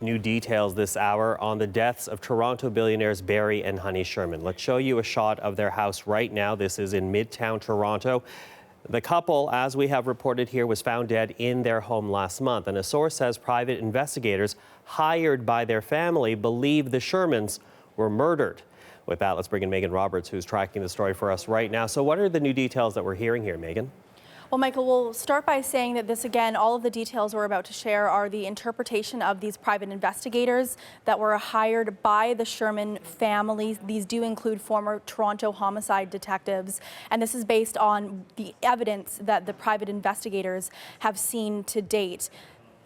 new details this hour on the deaths of Toronto billionaires Barry and Honey Sherman. Let's show you a shot of their house right now. This is in Midtown Toronto. The couple, as we have reported here, was found dead in their home last month. And a source says private investigators hired by their family believe the Shermans were murdered. With that, let's bring in Megan Roberts, who's tracking the story for us right now. So what are the new details that we're hearing here, Megan? Well, Michael, we'll start by saying that this, again, all of the details we're about to share are the interpretation of these private investigators that were hired by the Sherman family. These do include former Toronto homicide detectives, and this is based on the evidence that the private investigators have seen to date.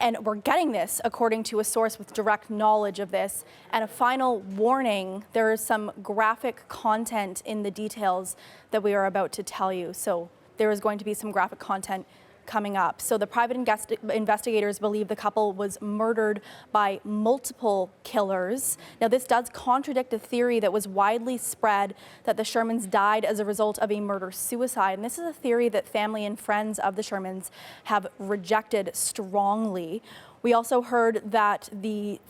And we're getting this according to a source with direct knowledge of this. And a final warning, there is some graphic content in the details that we are about to tell you. So there is going to be some graphic content coming up. So the private investigators believe the couple was murdered by multiple killers. Now, this does contradict a theory that was widely spread that the Shermans died as a result of a murder-suicide. And this is a theory that family and friends of the Shermans have rejected strongly. We also heard that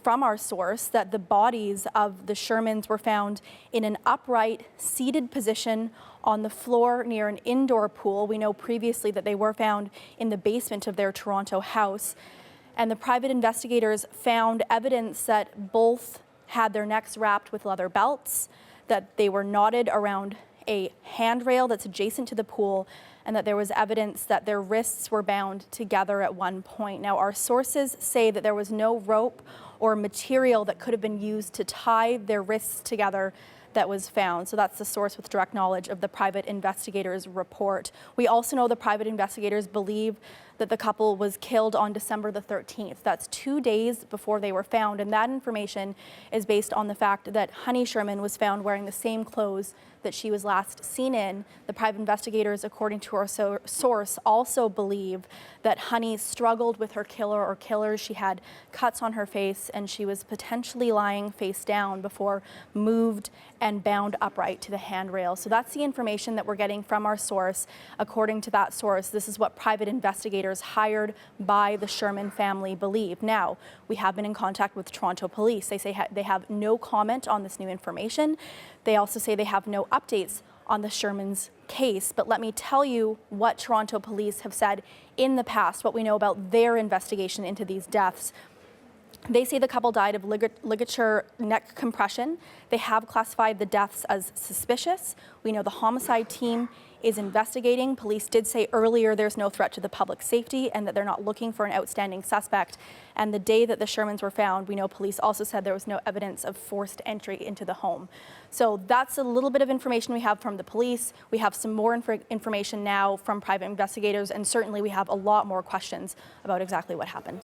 from our source that the bodies of the Shermans were found in an upright, seated position on the floor near an indoor pool. We know previously that they were found in the basement of their Toronto house. And the private investigators found evidence that both had their necks wrapped with leather belts, that they were knotted around a handrail that's adjacent to the pool, and that there was evidence that their wrists were bound together at one point. Now, our sources say that there was no rope or material that could have been used to tie their wrists together that was found. So that's the source with direct knowledge of the private investigators' report. We also know the private investigators believe that the couple was killed on December the 13th. That's 2 days before they were found, and that information is based on the fact that Honey Sherman was found wearing the same clothes that she was last seen in. The private investigators, according to our source, also believe that Honey struggled with her killer or killers. She had cuts on her face, and she was potentially lying face down before moved and bound upright to the handrail. So that's the information that we're getting from our source. According to that source, this is what private investigators hired by the Sherman family believe. Now, we have been in contact with Toronto police. They say they have no comment on this new information. They also say they have no updates on the Sherman's case. But let me tell you what Toronto police have said in the past, what we know about their investigation into these deaths. They say the couple died of ligature neck compression. They have classified the deaths as suspicious. We know the homicide team is investigating. Police did say earlier there's no threat to the public safety and that they're not looking for an outstanding suspect. And the day that the Shermans were found, we know police also said there was no evidence of forced entry into the home. So that's a little bit of information we have from the police. We have some more information now from private investigators, and certainly we have a lot more questions about exactly what happened.